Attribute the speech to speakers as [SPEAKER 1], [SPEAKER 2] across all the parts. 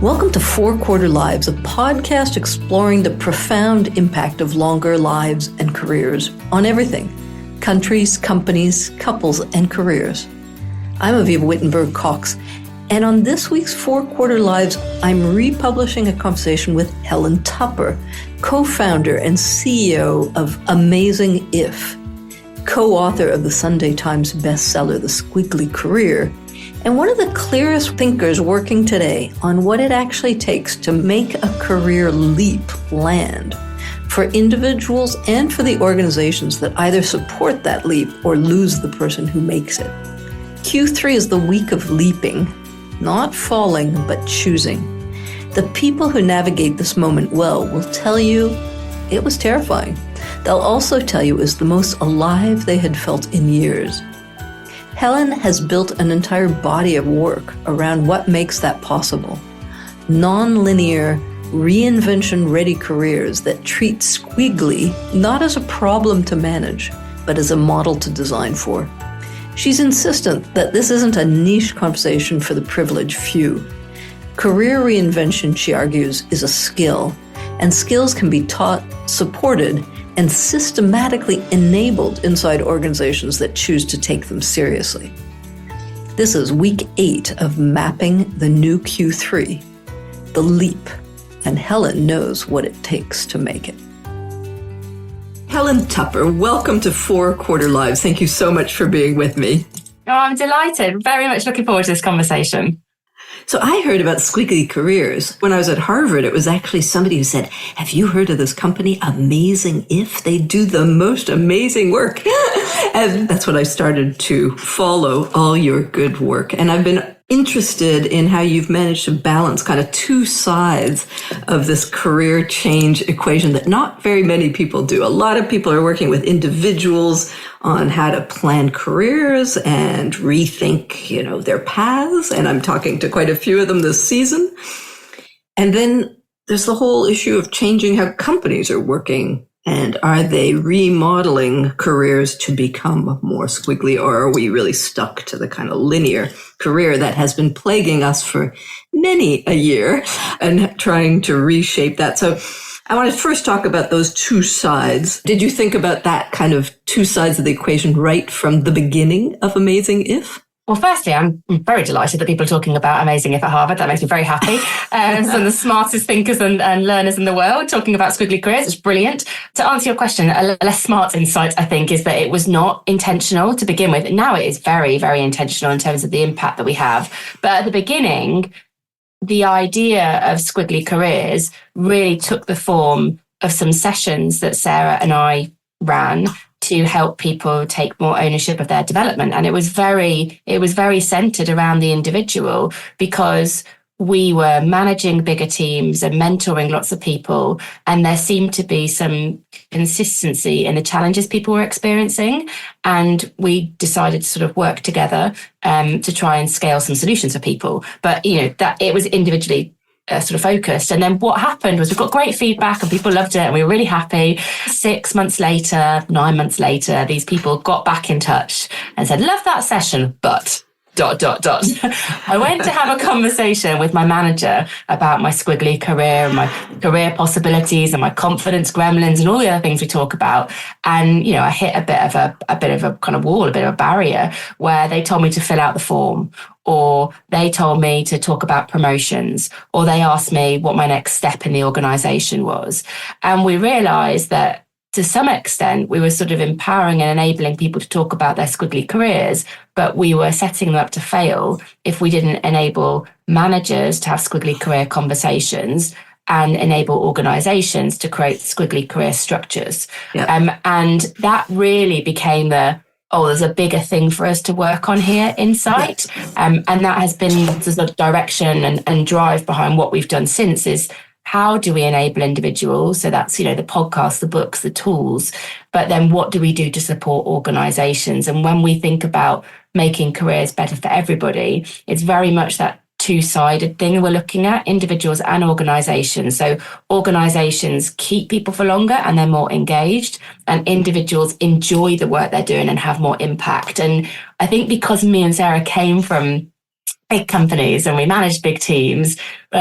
[SPEAKER 1] Welcome to 4 Quarter Lives, a podcast exploring the profound impact of longer lives and careers on everything: countries, companies, couples, and careers. I'm Avivah Wittenberg-Cox, and on this week's 4 Quarter Lives, I'm republishing a conversation with Helen Tupper, co-founder and CEO of Amazing If, co-author of the Sunday Times bestseller, The Squiggly Career, and one of the clearest thinkers working today on what it actually takes to make a career leap land for individuals and for the organizations that either support that leap or lose the person who makes it. Q3 is the week of leaping, not falling, but choosing. The people who navigate this moment well will tell you it was terrifying. They'll also tell you it was the most alive they had felt in years. Helen has built an entire body of work around what makes that possible. Non-linear, reinvention-ready careers that treat Squiggly not as a problem to manage, but as a model to design for. She's insistent that this isn't a niche conversation for the privileged few. Career reinvention, she argues, is a skill, and skills can be taught, supported, and systematically enabled inside organizations that choose to take them seriously. This is week 8 of mapping the new Q3, the leap, and Helen knows what it takes to make it. Helen Tupper, welcome to 4 Quarter Lives. Thank you so much for being with me.
[SPEAKER 2] Oh, I'm delighted. Very much looking forward to this conversation.
[SPEAKER 1] So I heard about Squiggly Careers. When I was at Harvard, it was actually somebody who said, have you heard of this company, Amazing If? They do the most amazing work. And that's when I started to follow all your good work. And I've been interested in how you've managed to balance kind of two sides of this career change equation that not very many people do. A lot of people are working with individuals on how to plan careers and rethink, their paths. And I'm talking to quite a few of them this season. And then there's the whole issue of changing how companies are working. And are they remodeling careers to become more squiggly, or are we really stuck to the kind of linear career that has been plaguing us for many a year and trying to reshape that? So I want to first talk about those two sides. Did you think about that kind of two sides of the equation right from the beginning of Amazing If?
[SPEAKER 2] Well, firstly, I'm very delighted that people are talking about Amazing If at Harvard. That makes me very happy. Some of the smartest thinkers and learners in the world talking about squiggly careers. It's brilliant. To answer your question, a less smart insight, I think, is that it was not intentional to begin with. Now it is very, very intentional in terms of the impact that we have. But at the beginning, the idea of squiggly careers really took the form of some sessions that Sarah and I ran to help people take more ownership of their development. And it was very centered around the individual, because we were managing bigger teams and mentoring lots of people. And there seemed to be some consistency in the challenges people were experiencing. And we decided to sort of work together to try and scale some solutions for people. But, that it was individually sort of focused. And then what happened was we got great feedback and people loved it and we were really happy. 6 months later, 9 months later, these people got back in touch and said, love that session, but ... I went to have a conversation with my manager about my squiggly career and my career possibilities and my confidence gremlins and all the other things we talk about. And, I hit a bit of a kind of wall, a bit of a barrier, where they told me to fill out the form, or they told me to talk about promotions, or they asked me what my next step in the organization was. And we realized that to some extent, we were sort of empowering and enabling people to talk about their squiggly careers, but we were setting them up to fail if we didn't enable managers to have squiggly career conversations and enable organizations to create squiggly career structures. Yeah. And that really became there's a bigger thing for us to work on here insight. And that has been the sort of direction and drive behind what we've done since is, how do we enable individuals? So that's, the podcasts, the books, the tools. But then what do we do to support organizations? And when we think about making careers better for everybody, it's very much that two-sided thing we're looking at, individuals and organizations. So organizations keep people for longer and they're more engaged, and individuals enjoy the work they're doing and have more impact. And I think because me and Sarah came from big companies and we manage big teams.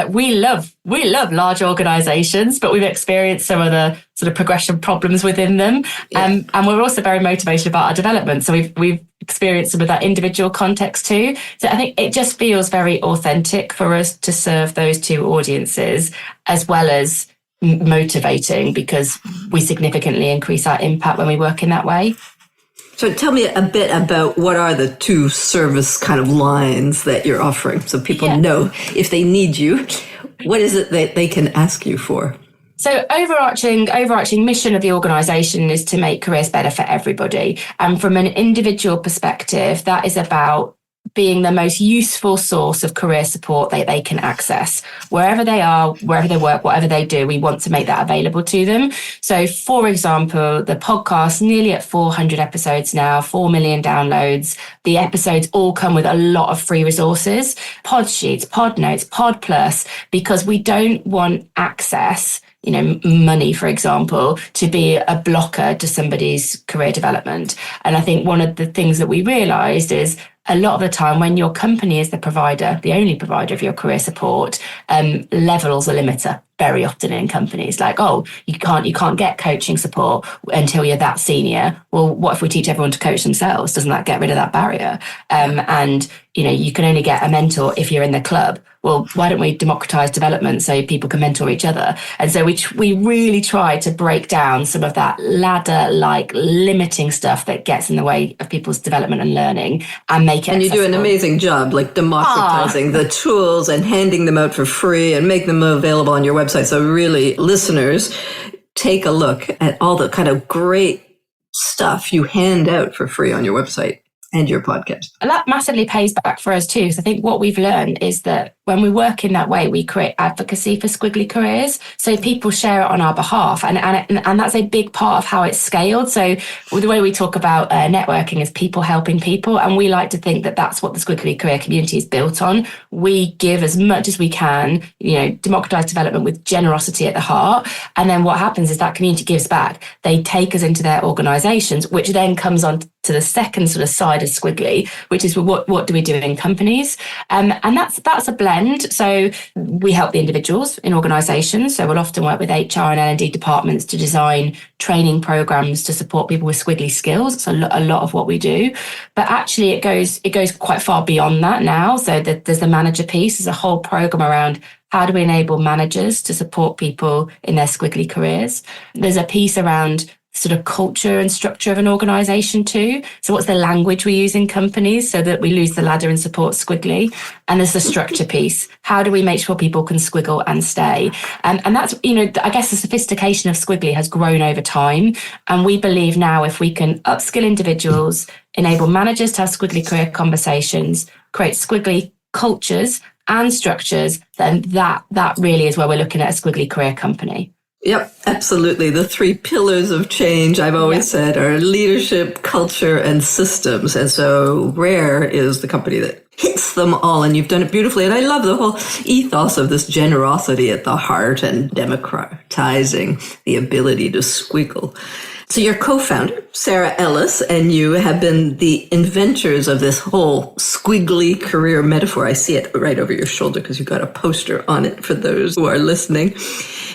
[SPEAKER 2] We love large organizations, but we've experienced some of the sort of progression problems within them. And we're also very motivated about our development. So we've experienced some of that individual context too. So I think it just feels very authentic for us to serve those two audiences, as well as motivating, because we significantly increase our impact when we work in that way.
[SPEAKER 1] So tell me a bit about what are the two service kind of lines that you're offering, so people know if they need you, what is it that they can ask you for?
[SPEAKER 2] So overarching mission of the organisation is to make careers better for everybody. And from an individual perspective, that is about being the most useful source of career support that they can access. Wherever they are, wherever they work, whatever they do, we want to make that available to them. So for example, the podcast, nearly at 400 episodes now, 4 million downloads. The episodes all come with a lot of free resources, pod sheets, pod notes, pod plus, because we don't want access, money, for example, to be a blocker to somebody's career development. And I think one of the things that we realised is a lot of the time when your company is the provider, the only provider of your career support, level's a limiter very often in companies. Like, you can't get coaching support until you're that senior. Well, what if we teach everyone to coach themselves? Doesn't that get rid of that barrier? And you can only get a mentor if you're in the club. Well, why don't we democratize development so people can mentor each other? And so we really try to break down some of that ladder-like limiting stuff that gets in the way of people's development and learning, and make it accessible.
[SPEAKER 1] You do an amazing job, like democratizing the tools and handing them out for free and make them available on your website. So really, listeners, take a look at all the kind of great stuff you hand out for free on your website and your podcast.
[SPEAKER 2] And that massively pays back for us too. So I think what we've learned is that when we work in that way, we create advocacy for Squiggly careers. So people share it on our behalf. And that's a big part of how it's scaled. So the way we talk about networking is people helping people. And we like to think that that's what the Squiggly career community is built on. We give as much as we can, democratize development with generosity at the heart. And then what happens is that community gives back. They take us into their organizations, which then comes on to the second sort of side of Squiggly, which is what do we do in companies? And that's a blend. So we help the individuals in organizations. So we'll often work with HR and L&D departments to design training programs to support people with Squiggly skills. It's a lot of what we do. But actually it goes quite far beyond that now. So there's the manager piece. There's a whole program around how do we enable managers to support people in their Squiggly careers. There's a piece around sort of culture and structure of an organization too. So what's the language we use in companies so that we lose the ladder and support Squiggly? And there's the structure piece. How do we make sure people can squiggle and stay? And that's, I guess the sophistication of Squiggly has grown over time. And we believe now if we can upskill individuals, enable managers to have Squiggly career conversations, create Squiggly cultures and structures, then that really is where we're looking at a Squiggly career company.
[SPEAKER 1] Yep, absolutely. The three pillars of change, I've always said, are leadership, culture, and systems. And so Rare is the company that hits them all, and you've done it beautifully. And I love the whole ethos of this generosity at the heart and democratizing the ability to squiggle. So your co-founder, Sarah Ellis, and you have been the inventors of this whole squiggly career metaphor. I see it right over your shoulder because you've got a poster on it for those who are listening.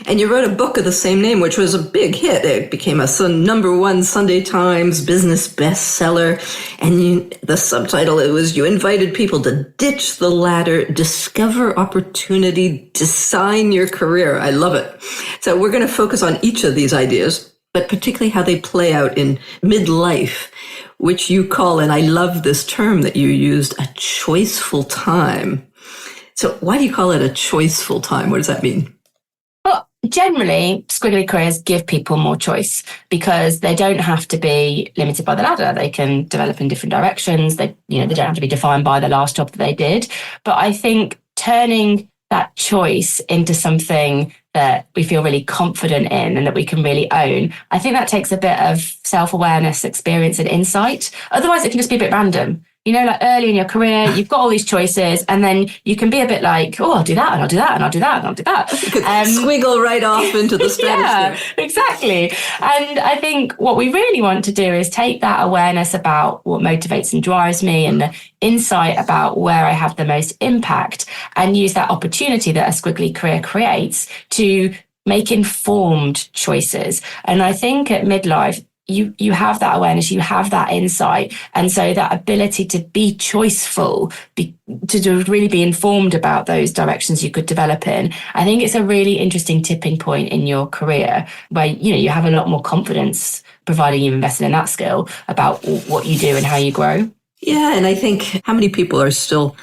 [SPEAKER 1] And you wrote a book of the same name, which was a big hit. It became a #1 Sunday Times business bestseller. And the subtitle, it was, you invited people to ditch the ladder, discover opportunity, design your career. I love it. So we're going to focus on each of these ideas, but particularly how they play out in midlife, which you call, and I love this term that you used, a choiceful time. So why do you call it a choiceful time? What does that mean?
[SPEAKER 2] Well, generally, Squiggly careers give people more choice because they don't have to be limited by the ladder. They can develop in different directions. They don't have to be defined by the last job that they did. But I think turning that choice into something that we feel really confident in and that we can really own, I think that takes a bit of self-awareness, experience and insight. Otherwise, it can just be a bit random. like early in your career, you've got all these choices, and then you can be a bit like, oh, I'll do that, and I'll do that, and I'll do that, and I'll do that.
[SPEAKER 1] Squiggle right off into the stratosphere.
[SPEAKER 2] Yeah, exactly. And I think what we really want to do is take that awareness about what motivates and drives me and the insight about where I have the most impact, and use that opportunity that a squiggly career creates to make informed choices. And I think at midlife, you have that awareness, you have that insight. And so that ability to be choiceful, to really be informed about those directions you could develop in, I think it's a really interesting tipping point in your career where, you have a lot more confidence, providing you've invested in that skill, about what you do and how you grow.
[SPEAKER 1] Yeah, and I think how many people are still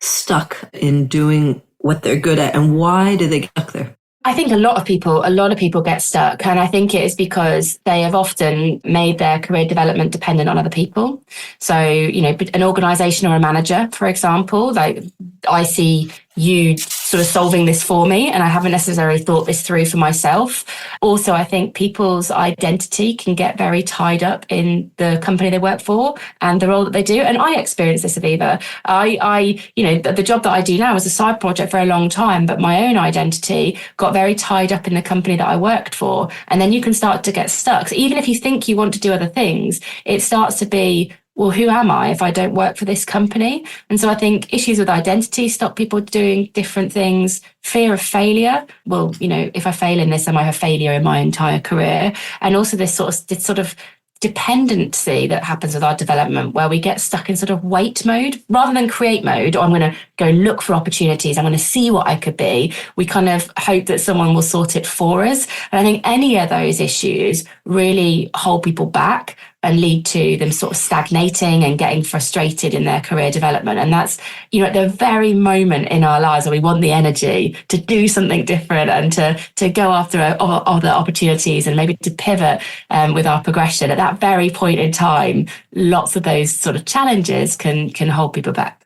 [SPEAKER 1] stuck in doing what they're good at, and why do they get stuck there?
[SPEAKER 2] I think a lot of people get stuck, and I think it is because they have often made their career development dependent on other people. So, an organization or a manager, for example, like I see you sort of solving this for me, and I haven't necessarily thought this through for myself. Also, I think people's identity can get very tied up in the company they work for and the role that they do. And I experienced this, Avivah. The job that I do now was a side project for a long time, but my own identity got very tied up in the company that I worked for. And then you can start to get stuck. So even if you think you want to do other things, it starts to be, well, who am I if I don't work for this company? And so I think issues with identity stop people doing different things. Fear of failure. Well, if I fail in this, am I a failure in my entire career? And also this sort of dependency that happens with our development, where we get stuck in sort of wait mode rather than create mode. Or I'm going to go look for opportunities. I'm going to see what I could be. We kind of hope that someone will sort it for us. And I think any of those issues really hold people back and lead to them sort of stagnating and getting frustrated in their career development. And that's, at the very moment in our lives where we want the energy to do something different and to go after other opportunities and maybe to pivot with our progression. At that very point in time, lots of those sort of challenges can hold people back.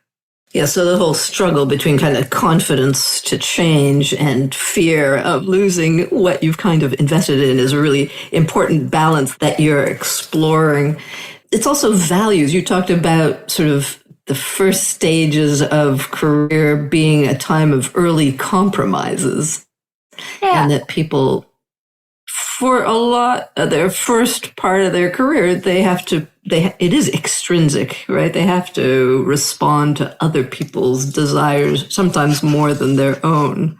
[SPEAKER 1] Yeah, so the whole struggle between kind of confidence to change and fear of losing what you've kind of invested in is a really important balance that you're exploring. It's also values. You talked about sort of the first stages of career being a time of early compromises. Yeah. And that people, for a lot of their first part of their career, it is extrinsic, right? They have to respond to other people's desires, sometimes more than their own.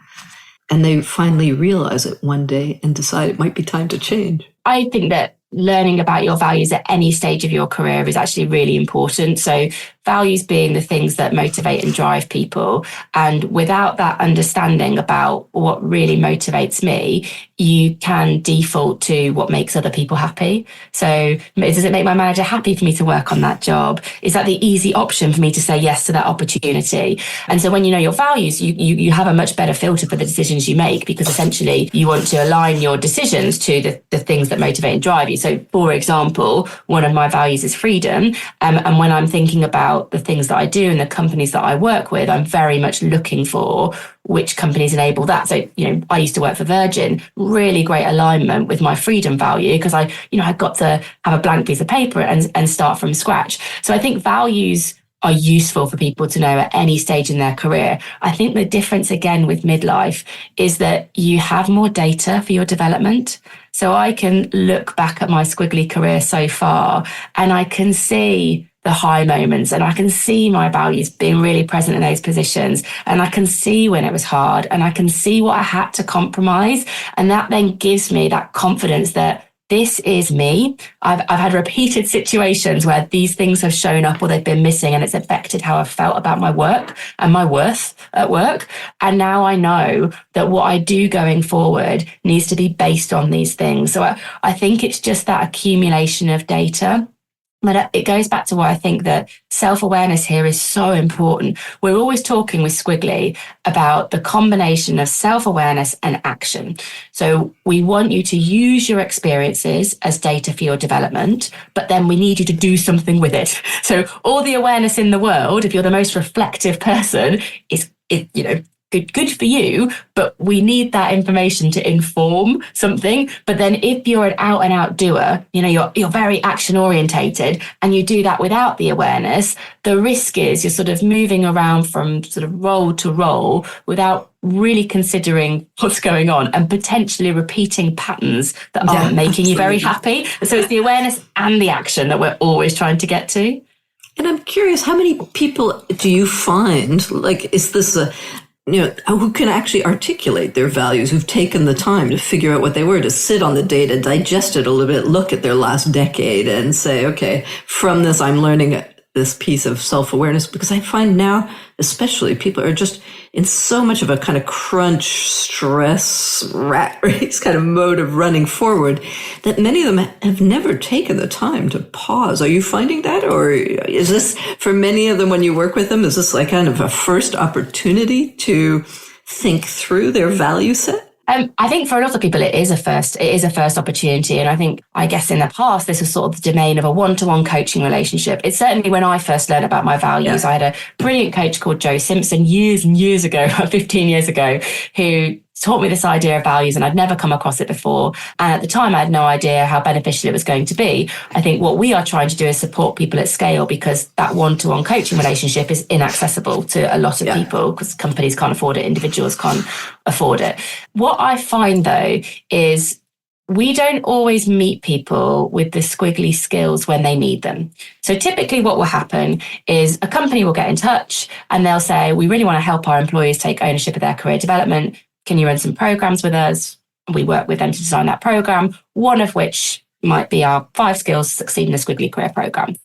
[SPEAKER 1] And they finally realize it one day and decide it might be time to change.
[SPEAKER 2] I think that learning about your values at any stage of your career is actually really important. So values being the things that motivate and drive people. And without that understanding about what really motivates me, you can default to what makes other people happy. So does it make my manager happy for me to work on that job? Is that the easy option for me to say yes to that opportunity? And so when you know your values, you have a much better filter for the decisions you make, because essentially you want to align your decisions to the things that motivate and drive you. So for example, one of my values is freedom. And when I'm thinking about the things that I do and the companies that I work with, I'm very much looking for which companies enable that. So, I used to work for Virgin, really great alignment with my freedom value, because I got to have a blank piece of paper and start from scratch. So I think values are useful for people to know at any stage in their career. I think the difference again with midlife is that you have more data for your development. So I can look back at my squiggly career so far and I can see the high moments, and I can see my values being really present in those positions, and I can see when it was hard, and I can see what I had to compromise. And that then gives me that confidence that this is me. I've had repeated situations where these things have shown up or they've been missing, and it's affected how I felt about my work and my worth at work. And now I know that what I do going forward needs to be based on these things. So I think it's just that accumulation of data. But it goes back to why I think that self-awareness here is so important. We're always talking with Squiggly about the combination of self-awareness and action. So we want you to use your experiences as data for your development, but then we need you to do something with it. So all the awareness in the world, if you're the most reflective person, good for you, but we need that information to inform something. But then if you're an out and out doer, you're very action orientated and you do that without the awareness, the risk is you're sort of moving around from sort of role to role without really considering what's going on and potentially repeating patterns that aren't making you very happy. So it's the awareness and the action that we're always trying to get to.
[SPEAKER 1] And I'm curious, how many people do you find, like, is this who can actually articulate their values, who've taken the time to figure out what they were, to sit on the data, digest it a little bit, look at their last decade and say, okay, from this, I'm learning this piece of self-awareness? Because I find now, especially, people are just in so much of a kind of crunch, stress, rat race kind of mode of running forward that many of them have never taken the time to pause. Are you finding that? Or is this, for many of them, when you work with them, is this like kind of a first opportunity to think through their value set?
[SPEAKER 2] I think for a lot of people, it is a first opportunity. And I guess in the past, this was sort of the domain of a one-to-one coaching relationship. It's certainly when I first learned about my values, I had a brilliant coach called Joe Simpson years and years ago, 15 years ago, who taught me this idea of values, and I'd never come across it before. And at the time, I had no idea how beneficial it was going to be. I think what we are trying to do is support people at scale, because that one-to-one coaching relationship is inaccessible to a lot of people, because companies can't afford it, individuals can't afford it. What I find, though, is we don't always meet people with the squiggly skills when they need them. So typically what will happen is a company will get in touch and they'll say, we really want to help our employees take ownership of their career development. Can you run some programs with us? We work with them to design that program, one of which might be our 5 skills to succeed in the Squiggly career program.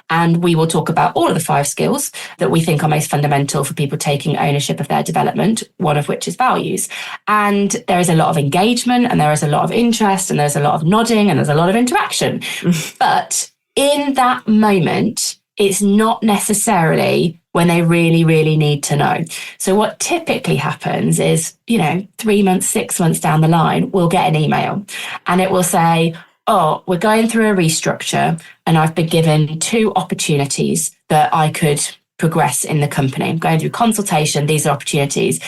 [SPEAKER 2] And we will talk about all of the 5 skills that we think are most fundamental for people taking ownership of their development, one of which is values. And there is a lot of engagement, and there is a lot of interest, and there's a lot of nodding, and there's a lot of interaction. But in that moment, it's not necessarily when they really, really need to know. So what typically happens is, 3 months, 6 months down the line, we'll get an email and it will say, oh, we're going through a restructure and I've been given 2 opportunities that I could progress in the company. I'm going through consultation. These are opportunities.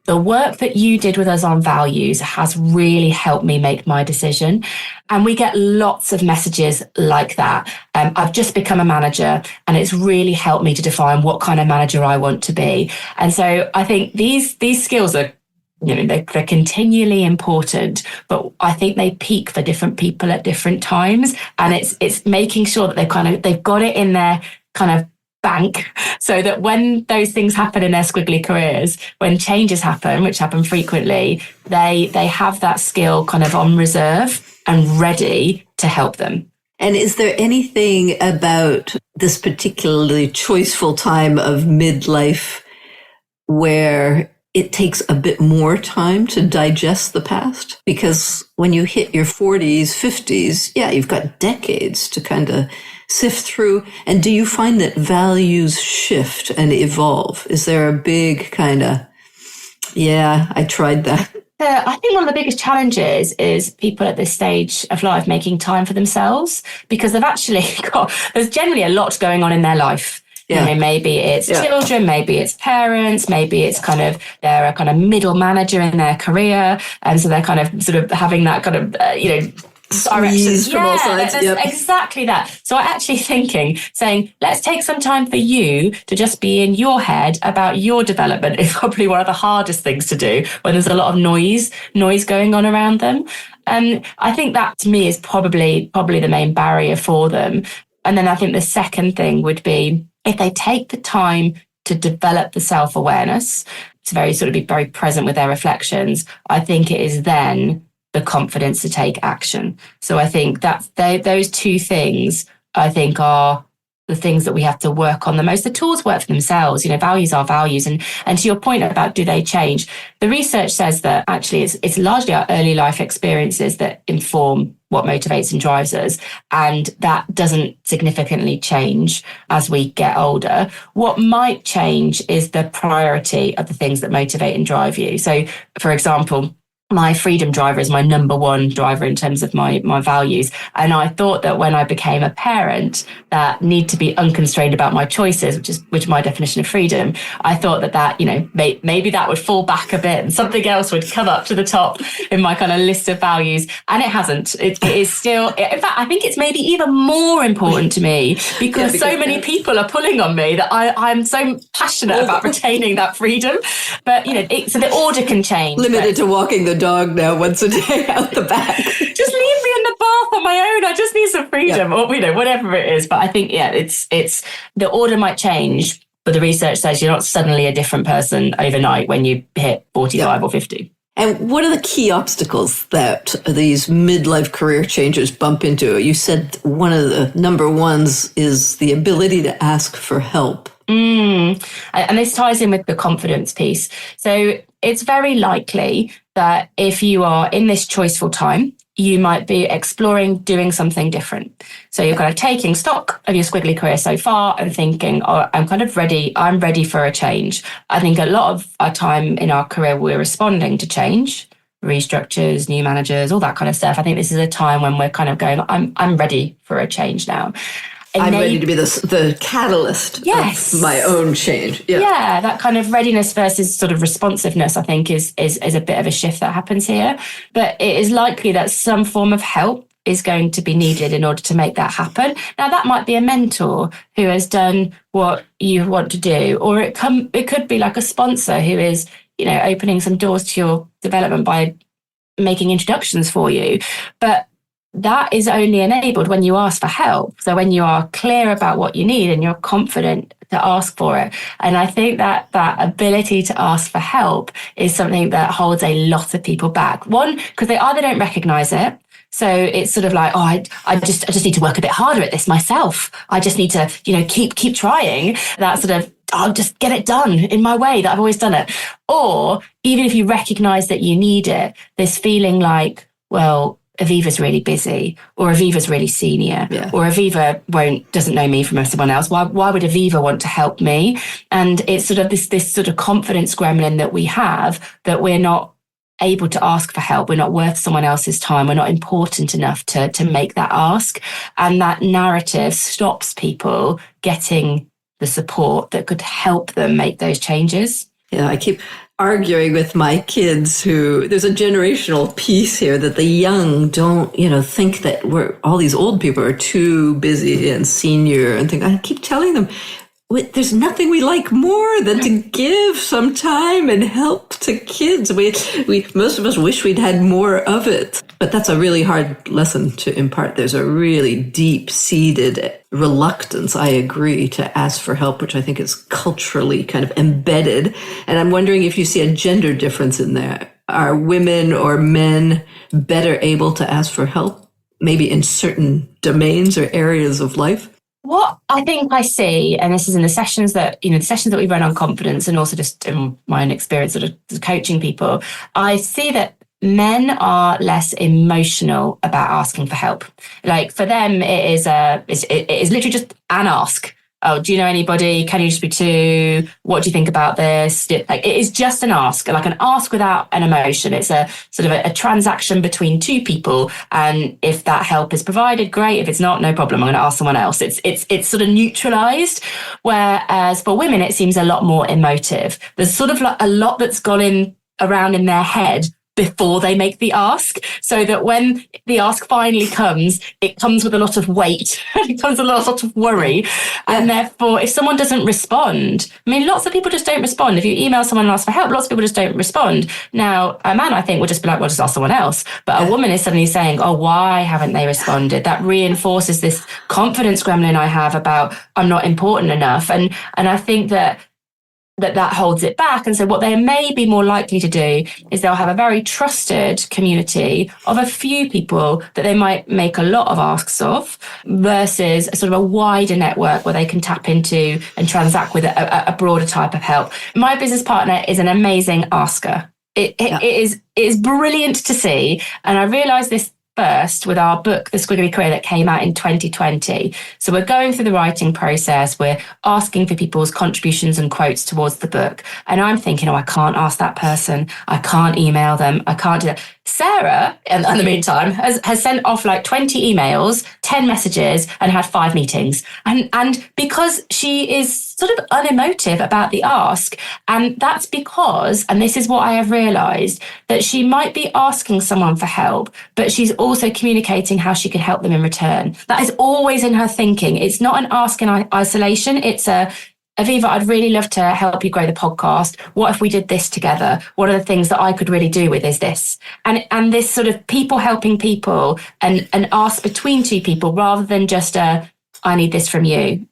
[SPEAKER 2] The work that you did with us on values has really helped me make my decision. And we get lots of messages like that. I've just become a manager and it's really helped me to define what kind of manager I want to be. And so I think these skills are, they're continually important, but I think they peak for different people at different times. And it's making sure that they've got it in their kind of bank, so that when those things happen in their squiggly careers, when changes happen, which happen frequently, they have that skill kind of on reserve and ready to help them.
[SPEAKER 1] And is there anything about this particularly choiceful time of midlife where it takes a bit more time to digest the past? Because when you hit your 40s, 50s, you've got decades to kind of sift through. And do you find that values shift and evolve? Is there a big kind of, I tried that?
[SPEAKER 2] I think one of the biggest challenges is people at this stage of life making time for themselves, because there's generally a lot going on in their life. Maybe it's children, maybe it's parents, maybe it's they're a kind of middle manager in their career. And so they're kind of sort of having that kind of, directions
[SPEAKER 1] from all sides.
[SPEAKER 2] Exactly that. So I'm actually saying, let's take some time for you to just be in your head about your development is probably one of the hardest things to do when there's a lot of noise going on around them. And I think that to me is probably the main barrier for them. And then I think the second thing would be, if they take the time to develop the self-awareness, to be very present with their reflections, I think it is then the confidence to take action. So I think that those 2 things, I think, are the things that we have to work on the most. The tools work for themselves. Values are values. And to your point about do they change, the research says that actually it's largely our early life experiences that inform what motivates and drives us. And that doesn't significantly change as we get older. What might change is the priority of the things that motivate and drive you. So, for example, my freedom driver is my number one driver in terms of my values. And I thought that when I became a parent that need to be unconstrained about my choices, which is my definition of freedom, I thought that maybe that would fall back a bit and something else would come up to the top in my kind of list of values. And it hasn't. It is still, in fact, I think it's maybe even more important to me because so many people are pulling on me that I'm so passionate about retaining that freedom. But, so the order can change.
[SPEAKER 1] Limited to walking the dog now once a day out the back.
[SPEAKER 2] Just leave me in the bath on my own. I just need some freedom, or whatever it is. But I think it's the order might change, but the research says you're not suddenly a different person overnight when you hit 45 or 50.
[SPEAKER 1] And what are the key obstacles that these midlife career changes bump into? You said one of the number ones is the ability to ask for help.
[SPEAKER 2] And this ties in with the confidence piece. So it's very likely that if you are in this choiceful time, you might be exploring doing something different. So you're kind of taking stock of your squiggly career so far and thinking, I'm kind of ready. I'm ready for a change. I think a lot of our time in our career, we're responding to change, restructures, new managers, all that kind of stuff. I think this is a time when we're kind of going, I'm ready for a change now.
[SPEAKER 1] I'm ready to be the catalyst of my own change.
[SPEAKER 2] Yeah, that kind of readiness versus sort of responsiveness, I think, is a bit of a shift that happens here. But it is likely that some form of help is going to be needed in order to make that happen. Now, that might be a mentor who has done what you want to do, or it could be like a sponsor who is, opening some doors to your development by making introductions for you. But that is only enabled when you ask for help. So when you are clear about what you need and you're confident to ask for it. And I think that ability to ask for help is something that holds a lot of people back. One, because they either don't recognize it. So it's sort of like, I just need to work a bit harder at this myself. I just need to, keep trying. That sort of, I'll just get it done in my way that I've always done it. Or even if you recognize that you need it, this feeling like, well, Avivah's really busy, or Avivah's really senior, or Avivah doesn't know me from someone else. Why would Avivah want to help me? And it's sort of this sort of confidence gremlin that we have, that we're not able to ask for help. We're not worth someone else's time. We're not important enough to make that ask. And that narrative stops people getting the support that could help them make those changes.
[SPEAKER 1] Yeah, I keep arguing with my kids there's a generational piece here that the young don't, think that all these old people are too busy and senior and I keep telling them, there's nothing we like more than to give some time and help to kids. We most of us wish we'd had more of it, but that's a really hard lesson to impart. There's a really deep-seated reluctance, I agree, to ask for help, which I think is culturally kind of embedded. And I'm wondering if you see a gender difference in there. Are women or men better able to ask for help, maybe in certain domains or areas of life?
[SPEAKER 2] What I think I see, and this is in the sessions that we run on confidence and also just in my own experience sort of coaching people, I see that men are less emotional about asking for help. Like for them, it is literally just an ask. Oh, do you know anybody? Can you just be two? What do you think about this? Like it is just an ask without an emotion. It's a sort of a transaction between two people. And if that help is provided, great. If it's not, no problem. I'm going to ask someone else. It's sort of neutralized. Whereas for women, it seems a lot more emotive. There's sort of like a lot that's gone around in their head before they make the ask, so that when the ask finally comes, it comes with a lot of weight, it comes with a lot of worry. And therefore, if someone doesn't respond, lots of people just don't respond. If you email someone and ask for help, lots of people just don't respond. Now, a man, I think, will just be like, well, just ask someone else. But a woman is suddenly saying, oh, why haven't they responded? That reinforces this confidence gremlin I have about I'm not important enough. And I think that holds it back. And so what they may be more likely to do is they'll have a very trusted community of a few people that they might make a lot of asks of, versus a sort of a wider network where they can tap into and transact with a broader type of help. My business partner is an amazing asker. It is brilliant to see. And I realized this first with our book, The Squiggly Career, that came out in 2020. So we're going through the writing process. We're asking for people's contributions and quotes towards the book. And I'm thinking, I can't ask that person. I can't email them. I can't do that. Sarah, in the meantime, has sent off like 20 emails, 10 messages, and had 5 meetings. And because she is sort of unemotive about the ask, and that's because, and this is what I have realized, that she might be asking someone for help, but she's also communicating how she can help them in return. That is always in her thinking. It's not an ask in isolation. It's Avivah, I'd really love to help you grow the podcast. What if we did this together? What are the things that I could really do with is this? And this sort of people helping people and ask between two people rather than just I need this from you.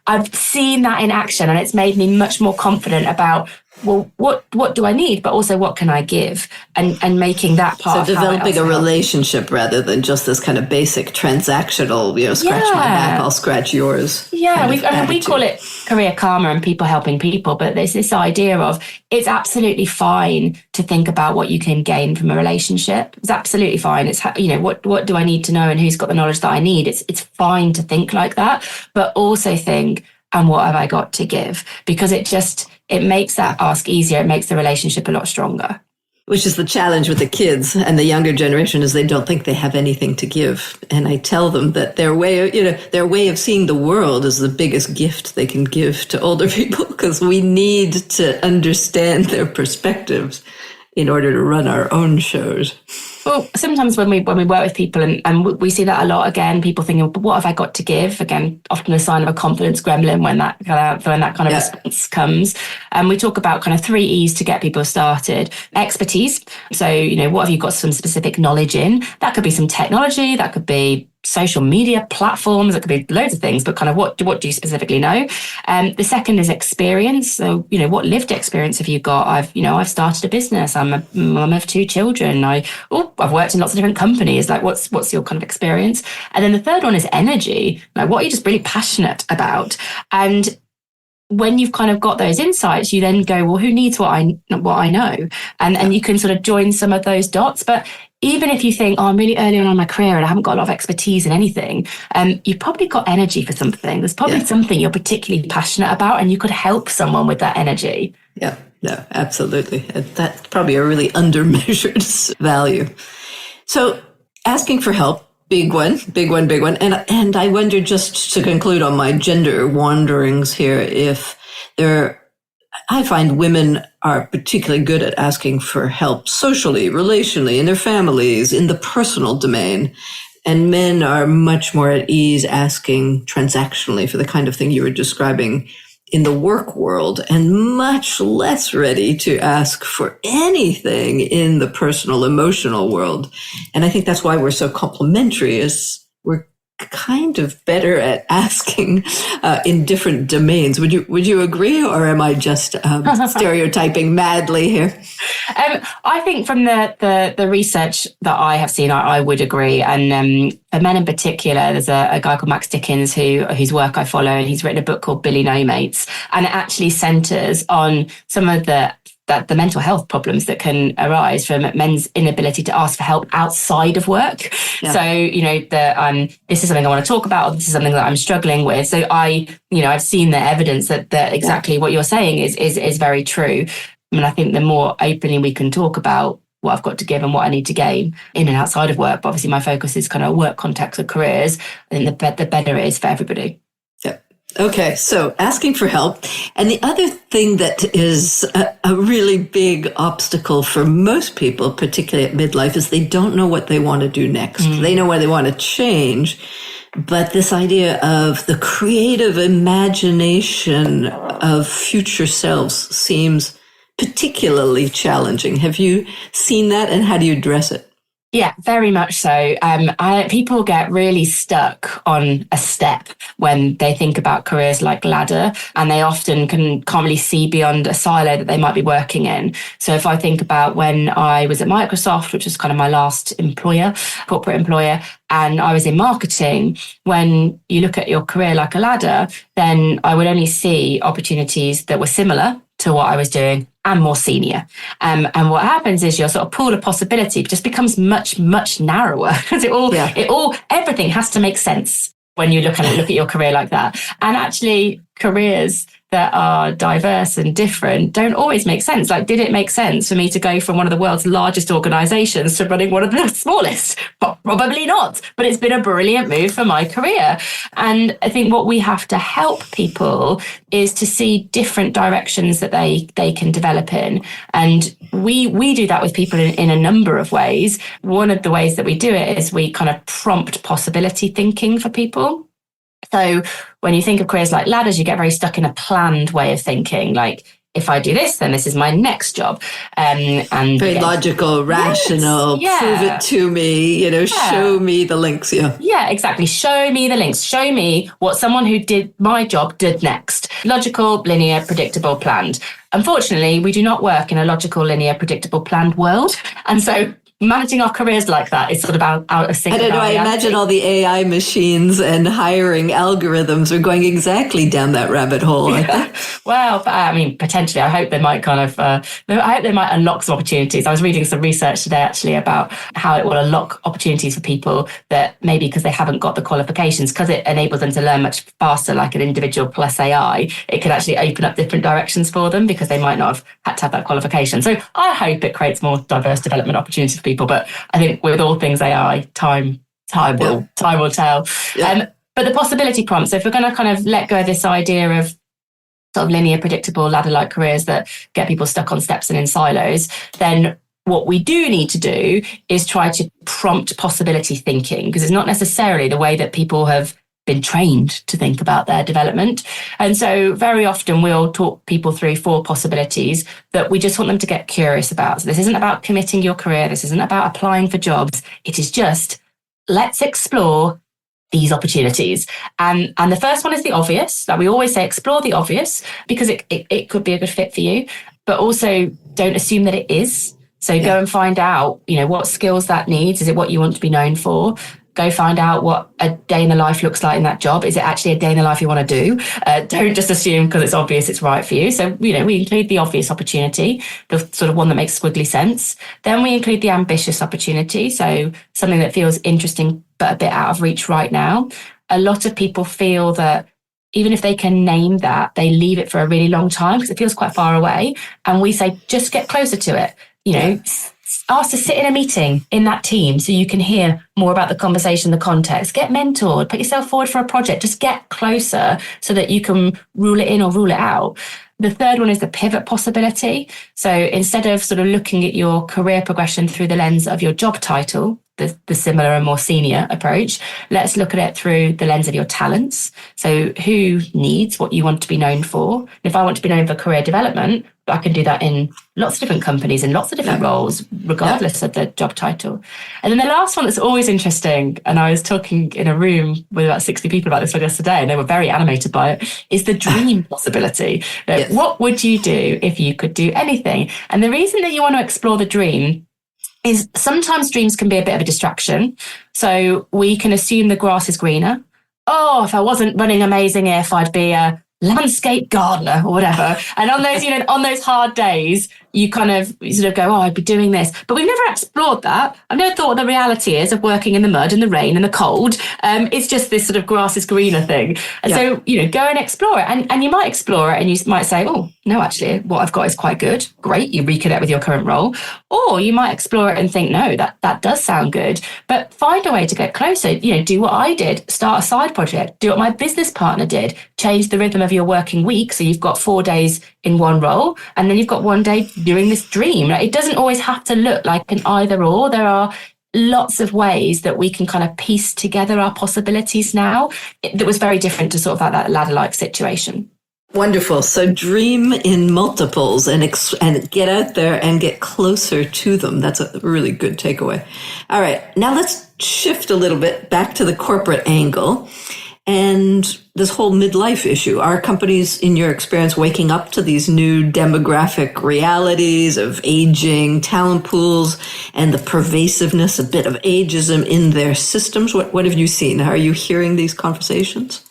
[SPEAKER 2] I've seen that in action, and it's made me much more confident about, well, what do I need, but also what can I give, and making that part.
[SPEAKER 1] So developing a relationship rather than just this kind of basic transactional, scratch my back, I'll scratch yours.
[SPEAKER 2] Yeah, we call it career karma and people helping people, but there's this idea of it's absolutely fine to think about what you can gain from a relationship. It's absolutely fine. It's what do I need to know and who's got the knowledge that I need. It's fine to think like that, but also think, and what have I got to give? Because it makes that ask easier. It makes the relationship a lot stronger.
[SPEAKER 1] Which is the challenge with the kids and the younger generation, is they don't think they have anything to give. And I tell them that their way of seeing the world is the biggest gift they can give to older people, because we need to understand their perspectives in order to run our own shows.
[SPEAKER 2] Well, sometimes when we work with people, and we see that a lot, again, people thinking, but what have I got to give? Again, often a sign of a confidence gremlin when that kind of response comes. And we talk about kind of 3 E's to get people started. Expertise. So, what have you got some specific knowledge in? That could be some technology. That could be social media platforms. It could be loads of things, but kind of what do you specifically know? The second is experience. So, what lived experience have you got? I've started a business. I'm a mum of 2 children. I've worked in lots of different companies. Like, what's your kind of experience? And then the third one is energy. Like, what are you just really passionate about? And when you've kind of got those insights, you then go, well, who needs what I know? And you can sort of join some of those dots. But even if you think, I'm really early on in my career and I haven't got a lot of expertise in anything, you've probably got energy for something. There's probably something you're particularly passionate about, and you could help someone with that energy.
[SPEAKER 1] Yeah, absolutely. That's probably a really undermeasured value. So asking for help, big one. And I wonder, just to conclude on my gender wanderings here, I find women are particularly good at asking for help socially, relationally, in their families, in the personal domain. And men are much more at ease asking transactionally for the kind of thing you were describing in the work world, and much less ready to ask for anything in the personal, emotional world. And I think that's why we're so complementary, is we're kind of better at asking in different domains. Would you agree, or am I just stereotyping madly here?
[SPEAKER 2] I think from the research that I have seen, I would agree. And for men in particular, there's a guy called Max Dickens whose work I follow, and he's written a book called Billy No Mates, and it actually centres on some of the mental health problems that can arise from men's inability to ask for help outside of work. Yeah. So, this is something I want to talk about, or this is something that I'm struggling with. So I've seen the evidence that exactly what you're saying is very true. I mean, I think the more openly we can talk about what I've got to give and what I need to gain in and outside of work, but obviously my focus is kind of work context of careers, I think the better it is for everybody.
[SPEAKER 1] Okay, so asking for help. And the other thing that is a really big obstacle for most people, particularly at midlife, is they don't know what they want to do next. They know where they want to change, but this idea of the creative imagination of future selves seems particularly challenging. Have you seen that, and how do you address it?
[SPEAKER 2] Yeah, very much so. People get really stuck on a step when they think about careers like ladder, and they often can't really see beyond a silo that they might be working in. So if I think about when I was at Microsoft, which was kind of my last corporate employer, and I was in marketing, when you look at your career like a ladder, then I would only see opportunities that were similar to what I was doing and more senior. And what happens is your sort of pool of possibility just becomes much, much narrower because everything has to make sense when you look at your career like that. And actually, careers that are diverse and different don't always make sense. Like, did it make sense for me to go from one of the world's largest organizations to running one of the smallest? Probably not, but it's been a brilliant move for my career. And I think what we have to help people is to see different directions that they can develop in. And we do that with people in a number of ways. One of the ways that we do it is we kind of prompt possibility thinking for people. So when you think of careers like ladders, you get very stuck in a planned way of thinking. Like, if I do this, then this is my next job. And
[SPEAKER 1] very logical, rational, prove it to me, show me the links.
[SPEAKER 2] Yeah, exactly. Show me the links. Show me what someone who did my job did next. Logical, linear, predictable, planned. Unfortunately, we do not work in a logical, linear, predictable, planned world. And so managing our careers like that is sort of out of sync. I don't know. I imagine
[SPEAKER 1] all the AI machines and hiring algorithms are going exactly down that rabbit hole.
[SPEAKER 2] Well, I mean, potentially, I hope they might unlock some opportunities. I was reading some research today actually about how it will unlock opportunities for people that maybe because they haven't got the qualifications, because it enables them to learn much faster, like an individual plus AI, it could actually open up different directions for them because they might not have had to have that qualification. So I hope it creates more diverse development opportunities for people. But I think with all things AI, time will tell.
[SPEAKER 1] Yeah.
[SPEAKER 2] But the possibility prompt. So if we're going to kind of let go of this idea of sort of linear, predictable, ladder-like careers that get people stuck on steps and in silos, then what we do need to do is try to prompt possibility thinking, because it's not necessarily the way that people have been trained to think about their development. And so very often we'll talk people through 4 possibilities that we just want them to get curious about. So this isn't about committing your career. This isn't about applying for jobs. It is just, let's explore these opportunities. And the first one is the obvious. Like we always say, explore the obvious, because it could be a good fit for you, but also don't assume that it is. So go and find out, what skills that needs. Is it what you want to be known for? Go find out what a day in the life looks like in that job. Is it actually a day in the life you want to do? Don't just assume because it's obvious it's right for you. So, we include the obvious opportunity, the sort of one that makes squiggly sense. Then we include the ambitious opportunity. So something that feels interesting, but a bit out of reach right now. A lot of people feel that even if they can name that, they leave it for a really long time because it feels quite far away. And we say, just get closer to it. Ask to sit in a meeting in that team so you can hear more about the conversation, the context. Get mentored, put yourself forward for a project. Just get closer so that you can rule it in or rule it out. The third one is the pivot possibility. So instead of sort of looking at your career progression through the lens of your job title, the similar and more senior approach, let's look at it through the lens of your talents. So who needs what you want to be known for? And if I want to be known for career development, I can do that in lots of different companies, in lots of different roles, regardless of the job title. And then the last one that's always interesting, and I was talking in a room with about 60 people about this one yesterday, and they were very animated by it, is the dream possibility. What would you do if you could do anything? And the reason that you want to explore the dream is sometimes dreams can be a bit of a distraction. So we can assume the grass is greener. Oh, if I wasn't running Amazing If, I'd be a landscape gardener or whatever. And on those, on those hard days, you kind of sort of go, oh, I'd be doing this. But we've never explored that. I've never thought what the reality is of working in the mud and the rain and the cold. It's just this sort of grass is greener thing. And so, go and explore it. And you might explore it and you might say, oh, no, actually, what I've got is quite good. Great. You reconnect with your current role. Or you might explore it and think, no, that does sound good. But find a way to get closer. Do what I did. Start a side project. Do what my business partner did. Change the rhythm of your working week. So you've got 4 days in one role, and then you've got 1 day doing this dream. It doesn't always have to look like an either or. There are lots of ways that we can kind of piece together our possibilities now. That was very different to sort of that ladder-like situation.
[SPEAKER 1] Wonderful. So dream in multiples and get out there and get closer to them. That's a really good takeaway. All right. Now let's shift a little bit back to the corporate angle and this whole midlife issue. Are companies, in your experience, waking up to these new demographic realities of aging talent pools and the pervasiveness, a bit of ageism in their systems? What have you seen? Are you hearing these conversations?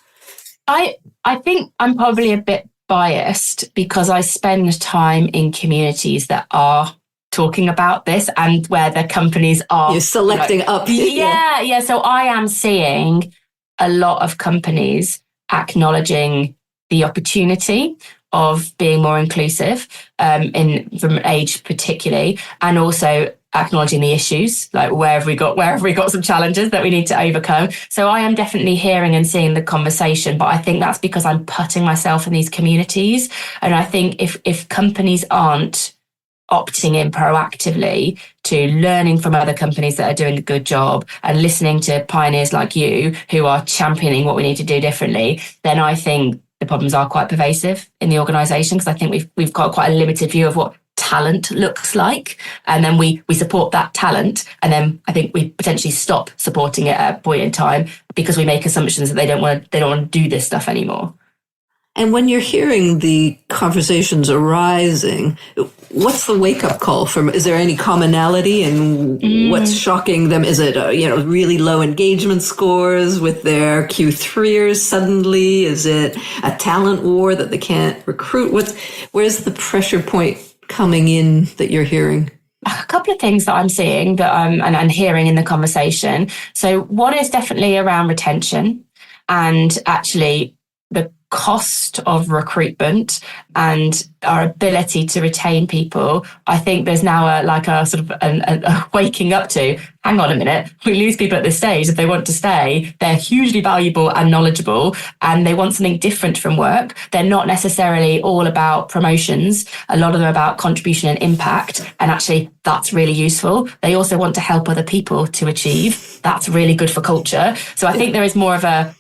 [SPEAKER 2] I think I'm probably a bit biased because I spend time in communities that are talking about this and where the companies are.
[SPEAKER 1] You're selecting up.
[SPEAKER 2] Yeah. So I am seeing a lot of companies acknowledging the opportunity of being more inclusive from age particularly, and also acknowledging the issues, like where have we got some challenges that we need to overcome. So I am definitely hearing and seeing the conversation, but I think that's because I'm putting myself in these communities. And I think if companies aren't opting in proactively to learning from other companies that are doing a good job and listening to pioneers like you who are championing what we need to do differently, then I think the problems are quite pervasive in the organisation, because I think we've got quite a limited view of what talent looks like, and then we support that talent, and then I think we potentially stop supporting it at a point in time because we make assumptions that they don't want to do this stuff anymore.
[SPEAKER 1] And when you're hearing the conversations arising, what's the wake-up call from? Is there any commonality in what's shocking them? Is it really low engagement scores with their Q3ers suddenly? Is it a talent war that they can't recruit? Where's the pressure point coming in that you're hearing?
[SPEAKER 2] A couple of things that I'm seeing that and hearing in the conversation. So one is definitely around retention and actually the cost of recruitment and our ability to retain people. I think there's now a waking up to, hang on a minute, we lose people at this stage. If they want to stay, they're hugely valuable and knowledgeable, and they want something different from work. They're not necessarily all about promotions. A lot of them are about contribution and impact. And actually, that's really useful. They also want to help other people to achieve. That's really good for culture. So I think there is more of a,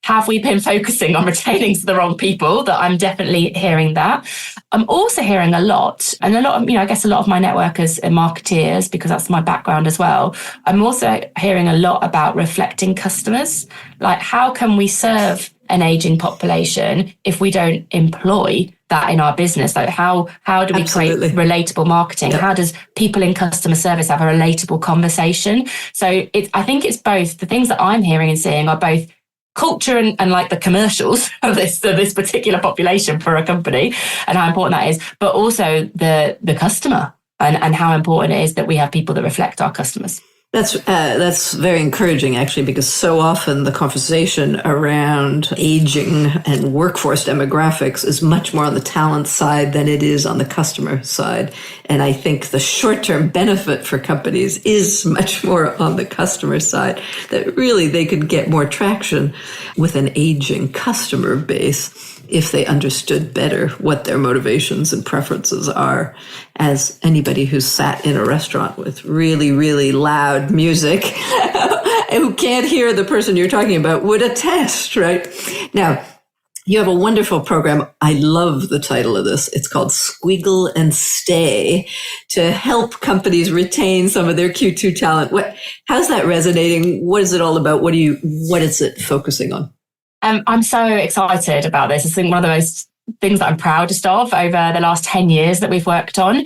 [SPEAKER 2] have we been focusing on retaining the wrong people? That I'm definitely hearing that. I'm also hearing a lot of, I guess a lot of my networkers are marketeers because that's my background as well. I'm also hearing a lot about reflecting customers. Like, how can we serve an aging population if we don't employ that in our business? Like, how do we create relatable marketing? Yep. How does people in customer service have a relatable conversation? So I think it's both. The things that I'm hearing and seeing are both culture and like the commercials of this particular population for a company and how important that is, but also the customer and how important it is that we have people that reflect our customers.
[SPEAKER 1] That's very encouraging, actually, because so often the conversation around aging and workforce demographics is much more on the talent side than it is on the customer side. And I think the short-term benefit for companies is much more on the customer side, that really they could get more traction with an aging customer base if they understood better what their motivations and preferences are. As anybody who's sat in a restaurant with really, really loud music who can't hear the person you're talking about would attest, right? Now, you have a wonderful program. I love the title of this. It's called Squiggle and Stay, to help companies retain some of their Q2 talent. How's that resonating? What is it all about? What is it focusing on?
[SPEAKER 2] I'm so excited about this. It's one of the most things that I'm proudest of over the last 10 years that we've worked on.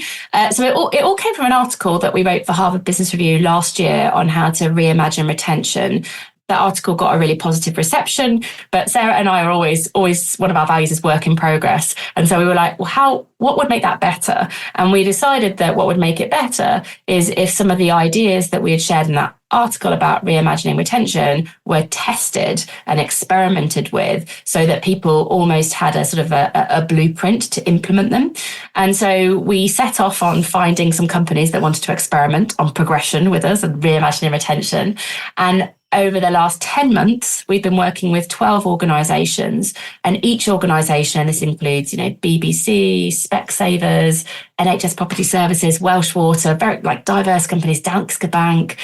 [SPEAKER 2] So it all came from an article that we wrote for Harvard Business Review last year on how to reimagine retention. That article got a really positive reception, but Sarah and I are always one of our values is work in progress. And so we were like, well, what would make that better? And we decided that what would make it better is if some of the ideas that we had shared in that article about reimagining retention were tested and experimented with, so that people almost had a sort of a blueprint to implement them. And so we set off on finding some companies that wanted to experiment on progression with us and reimagining retention. And over the last 10 months, we've been working with 12 organisations, and each organisation, and this includes, BBC, Specsavers, NHS Property Services, Welsh Water, very diverse companies, Danske Bank.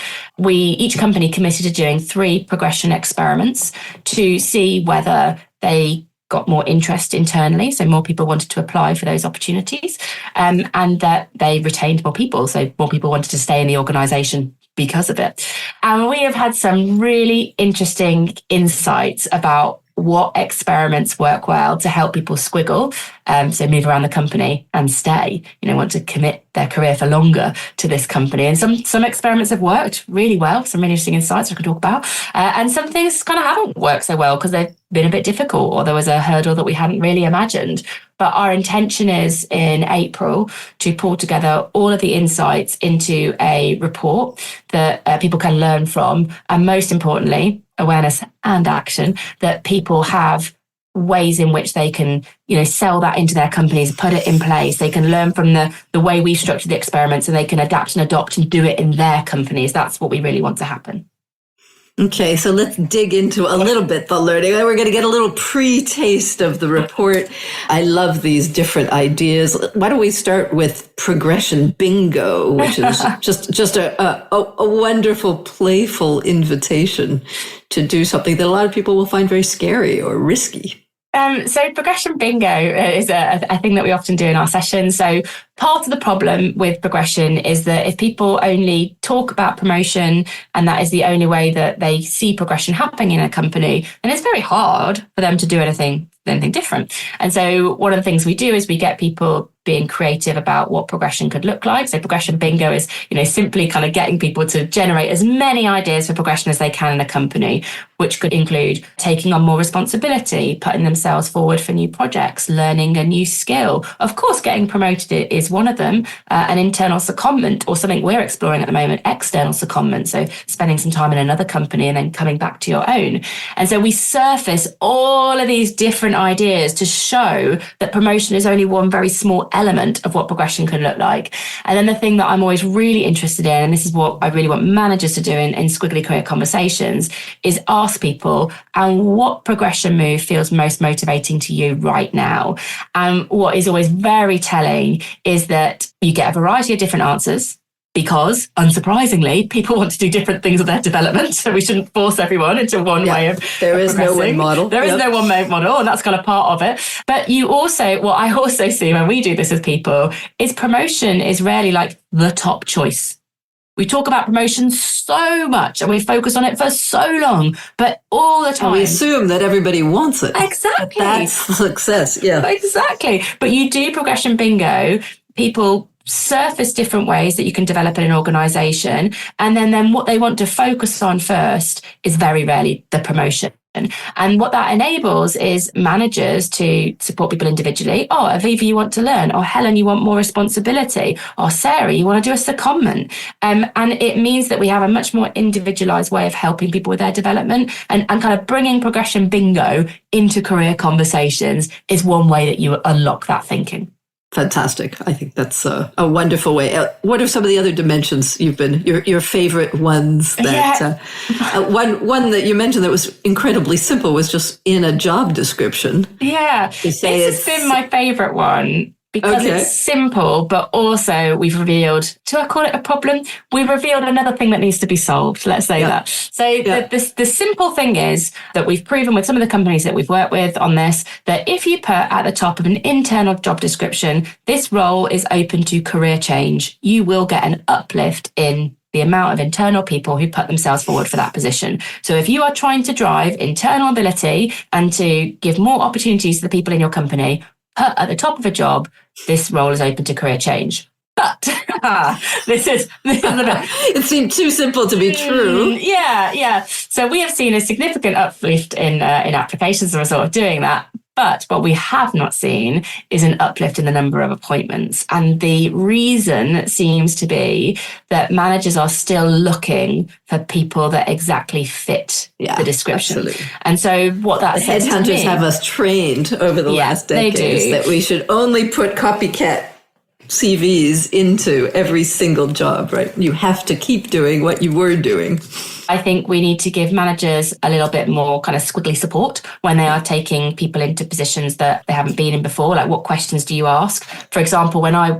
[SPEAKER 2] Each company committed to doing 3 progression experiments to see whether they got more interest internally, so more people wanted to apply for those opportunities, and that they retained more people, so more people wanted to stay in the organisation because of it. And we have had some really interesting insights about what experiments work well to help people squiggle, so move around the company and stay, want to commit their career for longer to this company. And some experiments have worked really well, some really interesting insights I could talk about. And some things kind of haven't worked so well because they've been a bit difficult or there was a hurdle that we hadn't really imagined. But our intention is in April to pull together all of the insights into a report that people can learn from. And most importantly, awareness and action, that people have ways in which they can, sell that into their companies, put it in place. They can learn from the way we structure the experiments and they can adapt and adopt and do it in their companies. That's what we really want to happen.
[SPEAKER 1] Okay, so let's dig into a little bit the learning. We're going to get a little pre-taste of the report. I love these different ideas. Why don't we start with progression bingo, which is just a wonderful, playful invitation to do something that a lot of people will find very scary or risky.
[SPEAKER 2] So progression bingo is a thing that we often do in our sessions. So part of the problem with progression is that if people only talk about promotion and that is the only way that they see progression happening in a company, then it's very hard for them to do anything different. And so one of the things we do is we get people being creative about what progression could look like. So progression bingo is, simply kind of getting people to generate as many ideas for progression as they can in a company, which could include taking on more responsibility, putting themselves forward for new projects, learning a new skill. Of course, getting promoted is one of them, an internal secondment or something we're exploring at the moment, external secondment. So spending some time in another company and then coming back to your own. And so we surface all of these different ideas to show that promotion is only one very small element of what progression can look like. And then the thing that I'm always really interested in, and this is what I really want managers to do in Squiggly Career Conversations, is ask people, and what progression move feels most motivating to you right now? And what is always very telling is that you get a variety of different answers. Because, unsurprisingly, people want to do different things with their development. So we shouldn't force everyone into one way of
[SPEAKER 1] There is no one model.
[SPEAKER 2] There is no one model, and that's kind of part of it. But what I also see when we do this with people is promotion is rarely like the top choice. We talk about promotion so much and we focus on it for so long, but all the time.
[SPEAKER 1] We assume that everybody wants it.
[SPEAKER 2] Exactly.
[SPEAKER 1] That's success, yeah.
[SPEAKER 2] Exactly. But you do progression bingo, people surface different ways that you can develop in an organization. And then what they want to focus on first is very rarely the promotion. And what that enables is managers to support people individually. Oh, Avivah, you want to learn. Or Helen, you want more responsibility. Or Sarah, you want to do a secondment. And it means that we have a much more individualized way of helping people with their development and kind of bringing progression bingo into career conversations is one way that you unlock that thinking.
[SPEAKER 1] Fantastic. I think that's a wonderful way. What are some of the other dimensions you've been, your favorite ones that, one that you mentioned that was incredibly simple was just in a job description.
[SPEAKER 2] Yeah. This has been my favorite one because it's simple, but also we've revealed, do I call it a problem? We've revealed another thing that needs to be solved. Let's say that. So the simple thing is that we've proven with some of the companies that we've worked with on this, that if you put at the top of an internal job description, this role is open to career change, you will get an uplift in the amount of internal people who put themselves forward for that position. So if you are trying to drive internal ability and to give more opportunities to the people in your company, put at the top of a job, this role is open to career change. But this is a bit.
[SPEAKER 1] It seemed too simple to be true.
[SPEAKER 2] Yeah. So we have seen a significant uplift in applications as a result of doing that. But what we have not seen is an uplift in the number of appointments. And the reason seems to be that managers are still looking for people that exactly fit the description. Absolutely. And so what that says to me,
[SPEAKER 1] headhunters have us trained over the last decades that we should only put copycat CVs into every single job, right? You have to keep doing what you were doing.
[SPEAKER 2] I think we need to give managers a little bit more kind of squiggly support when they are taking people into positions that they haven't been in before. Like, what questions do you ask? For example, when I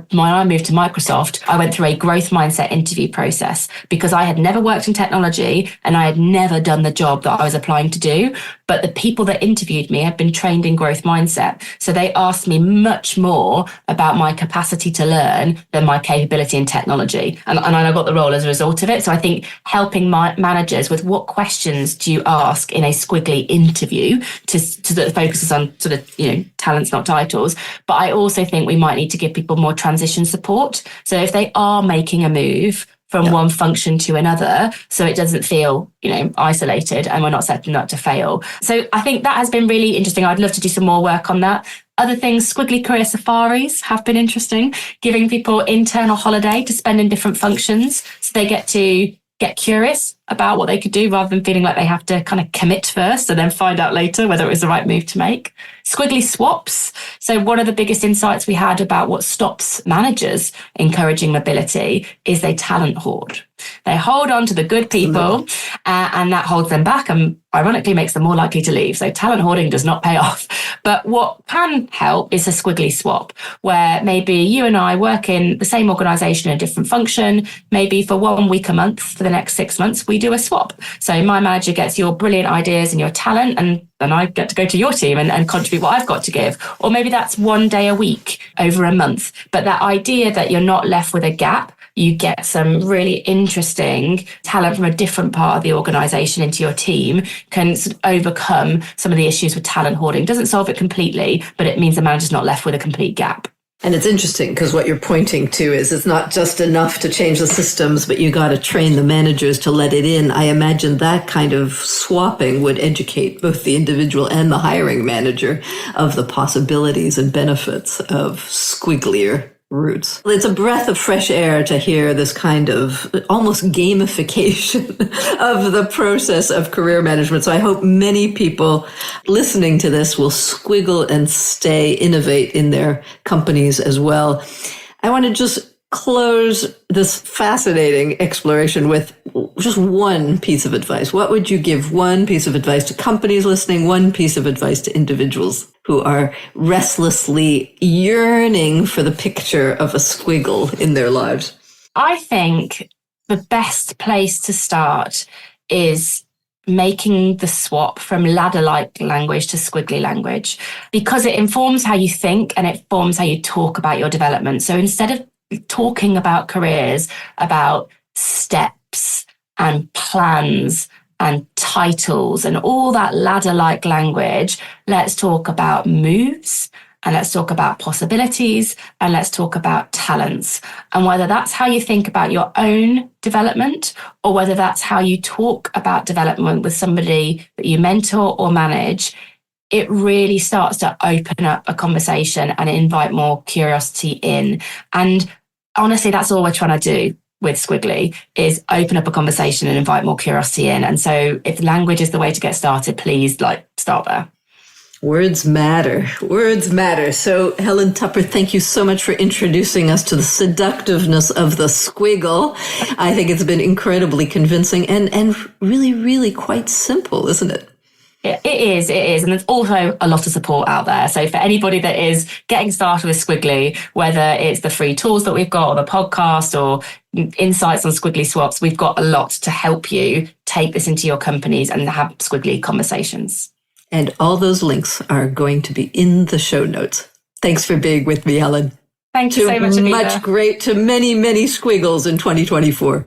[SPEAKER 2] moved to Microsoft, I went through a growth mindset interview process because I had never worked in technology and I had never done the job that I was applying to do. But the people that interviewed me had been trained in growth mindset. So they asked me much more about my capacity to learn than my capability in technology. And I got the role as a result of it. So I think helping my managers managers with what questions do you ask in a Squiggly interview to that focuses on sort of, talents, not titles. But I also think we might need to give people more transition support. So if they are making a move from one function to another, so it doesn't feel, isolated and we're not setting up to fail. So I think that has been really interesting. I'd love to do some more work on that. Other things, Squiggly career safaris have been interesting, giving people internal holiday to spend in different functions so they get to get curious about what they could do rather than feeling like they have to kind of commit first and then find out later whether it was the right move to make. Squiggly swaps. So one of the biggest insights we had about what stops managers encouraging mobility is they talent hoard. They hold on to the good people and that holds them back and ironically makes them more likely to leave. So talent hoarding does not pay off. But what can help is a Squiggly swap, where maybe you and I work in the same organisation in a different function. Maybe for 1 week a month for the next 6 months, we do a swap. So my manager gets your brilliant ideas and your talent and I get to go to your team and contribute what I've got to give. Or maybe that's 1 day a week over a month. But that idea that you're not left with a gap, you get some really interesting talent from a different part of the organisation into your team can sort of overcome some of the issues with talent hoarding. Doesn't solve it completely, but it means the manager's not left with a complete gap.
[SPEAKER 1] And it's interesting because what you're pointing to is it's not just enough to change the systems, but you got to train the managers to let it in. I imagine that kind of swapping would educate both the individual and the hiring manager of the possibilities and benefits of squigglier routes. It's a breath of fresh air to hear this kind of almost gamification of the process of career management. So I hope many people listening to this will squiggle and innovate in their companies as well. I want to just close this fascinating exploration with just one piece of advice. What would you give one piece of advice to companies listening, one piece of advice to individuals who are restlessly yearning for the picture of a squiggle in their lives?
[SPEAKER 2] I think the best place to start is making the swap from ladder-like language to squiggly language, because it informs how you think and it forms how you talk about your development. So instead of talking about careers, about steps and plans and titles and all that ladder-like language, let's talk about moves and let's talk about possibilities and let's talk about talents. And whether that's how you think about your own development or whether that's how you talk about development with somebody that you mentor or manage, it really starts to open up a conversation and invite more curiosity in. And honestly, that's all we're trying to do with Squiggly, is open up a conversation and invite more curiosity in. And so if language is the way to get started, please start there.
[SPEAKER 1] Words matter. Words matter. So Helen Tupper, thank you so much for introducing us to the seductiveness of the squiggle. I think it's been incredibly convincing and really, really quite simple, isn't it?
[SPEAKER 2] It is. And there's also a lot of support out there. So for anybody that is getting started with Squiggly, whether it's the free tools that we've got or the podcast or insights on Squiggly swaps, we've got a lot to help you take this into your companies and have Squiggly conversations.
[SPEAKER 1] And all those links are going to be in the show notes. Thanks for being with me, Helen.
[SPEAKER 2] Thank you so much, Avivah.
[SPEAKER 1] Much great to many, many squiggles in 2024.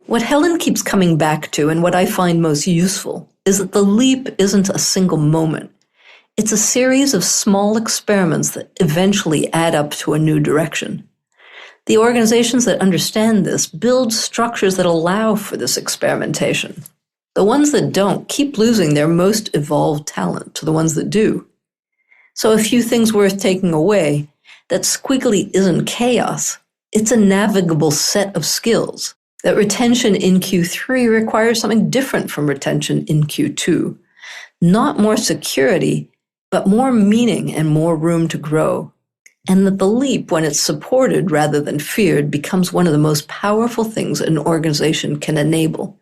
[SPEAKER 1] What Helen keeps coming back to and what I find most useful is that the leap isn't a single moment. It's a series of small experiments that eventually add up to a new direction. The organizations that understand this build structures that allow for this experimentation. The ones that don't keep losing their most evolved talent to the ones that do. So a few things worth taking away: that Squiggly isn't chaos. It's a navigable set of skills. That retention in Q3 requires something different from retention in Q2. Not more security, but more meaning and more room to grow. And that the leap, when it's supported rather than feared, becomes one of the most powerful things an organization can enable.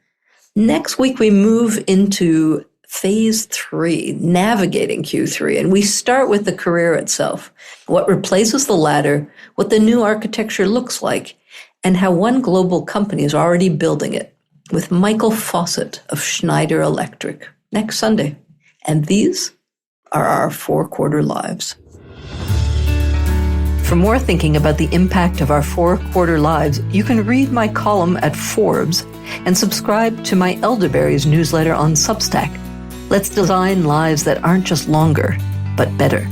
[SPEAKER 1] Next week, we move into phase 3, navigating Q3, and we start with the career itself, what replaces the ladder, what the new architecture looks like, and how one global company is already building it, with Michael Fawcett of Schneider Electric next Sunday. And these are our 4-quarter lives. For more thinking about the impact of our 4-quarter lives, you can read my column at Forbes and subscribe to my Elderberries newsletter on Substack. Let's design lives that aren't just longer, but better.